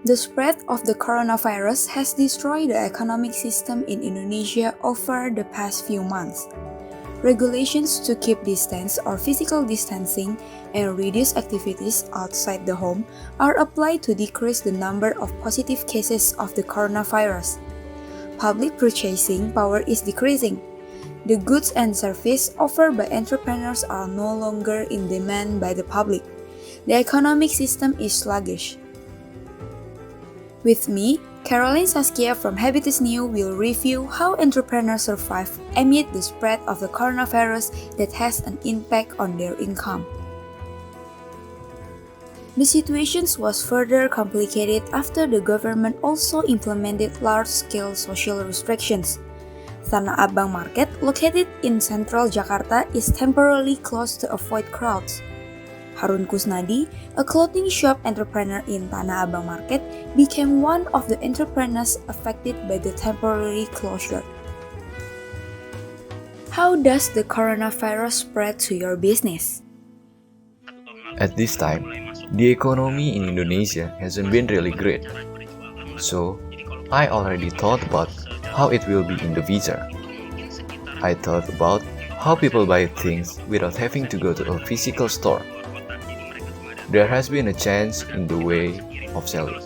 The spread of the coronavirus has destroyed the economic system in Indonesia over the past few months. Regulations to keep distance or physical distancing and reduce activities outside the home are applied to decrease the number of positive cases of the coronavirus. Public purchasing power is decreasing. The goods and services offered by entrepreneurs are no longer in demand by the public. The economic system is sluggish. With me, Caroline Saskia from Habitus will review how entrepreneurs survive amid the spread of the coronavirus that has an impact on their income. The situation was further complicated after the government also implemented large-scale social restrictions. Tanah Abang Market, located in central Jakarta, is temporarily closed to avoid crowds. Harun Kusnadi, a clothing shop entrepreneur in Tanah Abang Market, became one of the entrepreneurs affected by the temporary closure. How does the coronavirus spread to your business? At this time, the economy in Indonesia hasn't been really great. So, I already thought about how it will be in the future. I thought about how people buy things without having to go to a physical store. There has been a change in the way of selling.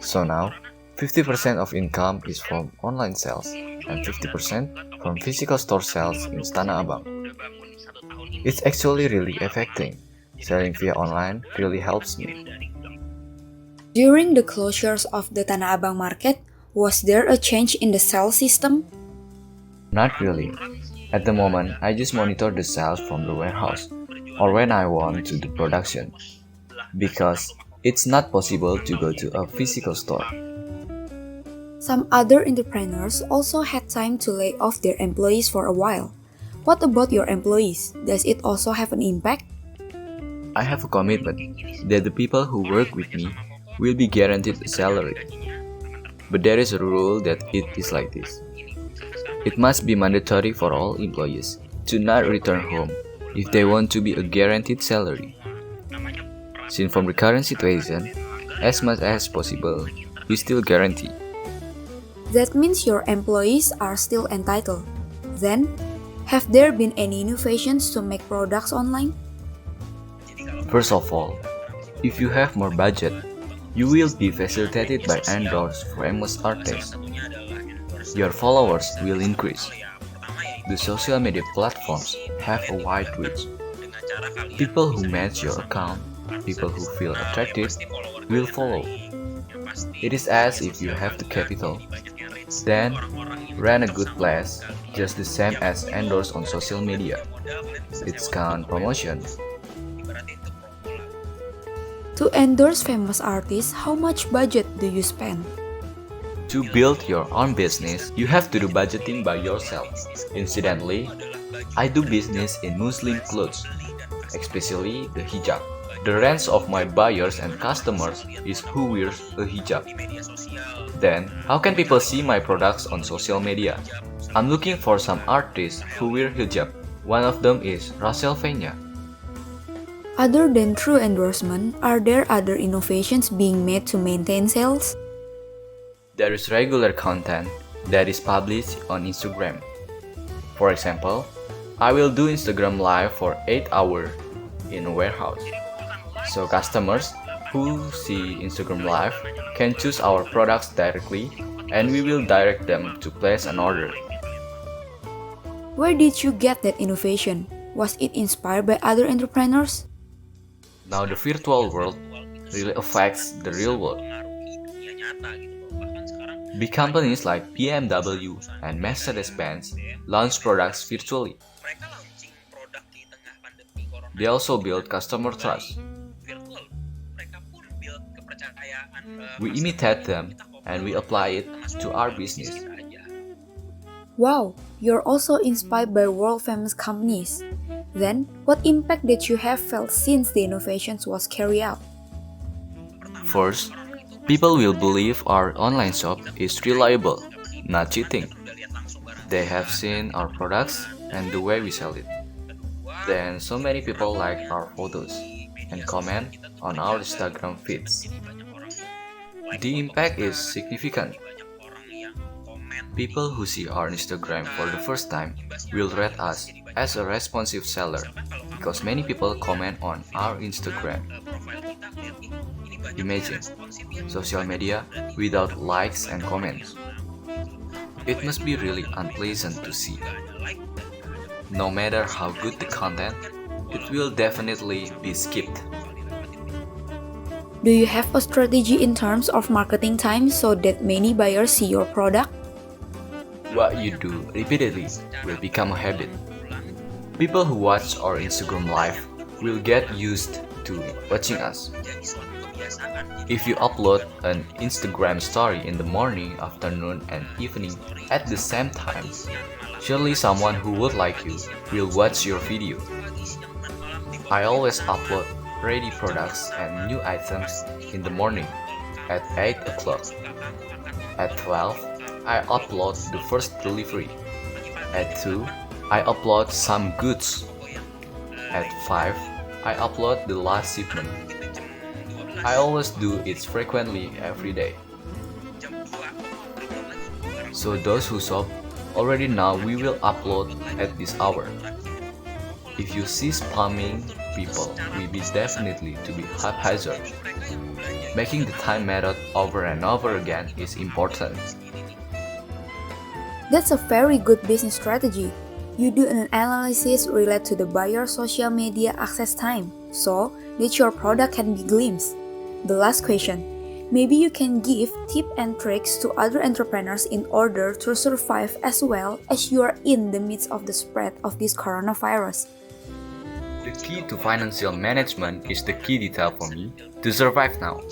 So now, 50% of income is from online sales and 50% from physical store sales in Tanah Abang. It's actually really affecting. Selling via online really helps me. During the closures of the Tanah Abang Market, was there a change in the sales system? Not really. At the moment, I just monitor the sales from the warehouse or when I want to do production, because it's not possible to go to a physical store. Some other entrepreneurs also had time to lay off their employees for a while. What about your employees? Does it also have an impact? I have a commitment that the people who work with me will be guaranteed a salary. But there is a rule that it is like this. It must be mandatory for all employees to not return home if they want to be a guaranteed salary. Since from the current situation, as much as possible, we still guarantee. That means your employees are still entitled. Then, have there been any innovations to make products online? First of all, if you have more budget, you will be facilitated by endorsed famous artists. Your followers will increase. The social media platforms have a wide reach. People who match your account, people who feel attracted, will follow. It is as if you have the capital. Then, run a good place, just the same as endorse on social media. It's called promotion. To endorse famous artists, how much budget do you spend? To build your own business, you have to do budgeting by yourself. Incidentally, I do business in Muslim clothes, especially the hijab. The range of my buyers and customers is who wears a hijab. Then, how can people see my products on social media? I'm looking for some artists who wear hijab. One of them is Rachel Fenya. Other than true endorsement, are there other innovations being made to maintain sales? There is regular content that is published on Instagram. For example, I will do Instagram Live for 8 hours in a warehouse. So customers who see Instagram Live can choose our products directly and we will direct them to place an order. Where did you get that innovation? Was it inspired by other entrepreneurs? Now the virtual world really affects the real world. Big companies like BMW and Mercedes-Benz launch products virtually. They also build customer trust. We imitate them and we apply it to our business. Wow, you're also inspired by world-famous companies. Then, what impact did you have felt since the innovations was carried out? First, people will believe our online shop is reliable, not cheating. They have seen our products and the way we sell it. Then so many people like our photos and comment on our Instagram feeds. The impact is significant. People who see our Instagram for the first time will rate us as a responsive seller because many people comment on our Instagram. Imagine social media without likes and comments. It must be really unpleasant to see. No matter how good the content, it will definitely be skipped. Do you have a strategy in terms of marketing time so that many buyers see your product? What you do repeatedly will become a habit. People who watch our Instagram live will get used to watching us. If you upload an Instagram story in the morning, afternoon, and evening at the same time, surely someone who would like you will watch your video. I always upload ready products and new items in the morning at 8 o'clock. At 12, I upload the first delivery. At 2, I upload some goods. At 5, I upload the last shipment. I always do it frequently every day. So those who shop already know we will upload at this hour. If you see spamming people, will be definitely to be haphazard. Making the time method over and over again is important. That's a very good business strategy. You do an analysis related to the buyer's social media access time, so that your product can be glimpsed. The last question. Maybe you can give tips and tricks to other entrepreneurs in order to survive as well as you are in the midst of the spread of this coronavirus. The key to financial management is the key detail for me to survive now.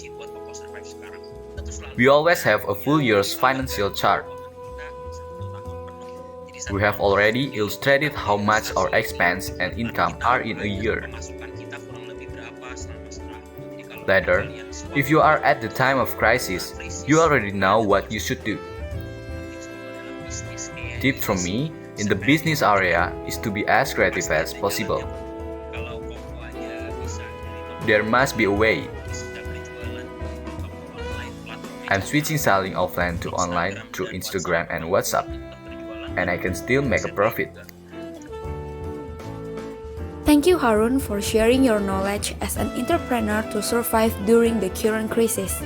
We always have a full year's financial chart. We have already illustrated how much our expense and income are in a year. Later, if you are at the time of crisis, you already know what you should do. Tip from me in the business area is to be as creative as possible. There must be a way. I'm switching selling offline to online through Instagram and WhatsApp, and I can still make a profit. Thank you, Harun, for sharing your knowledge as an entrepreneur to survive during the current crisis.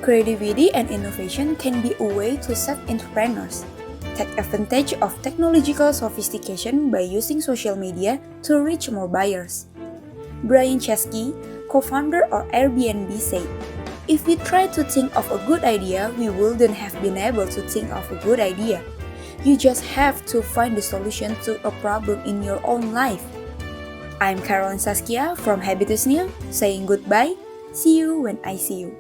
Creativity and innovation can be a way to save entrepreneurs. Take advantage of technological sophistication by using social media to reach more buyers. Brian Chesky, co-founder of Airbnb, said, "If we try to think of a good idea, we wouldn't have been able to think of a good idea. You just have to find the solution to a problem in your own life." I'm Saskia from Habitus, saying goodbye. See you when I see you.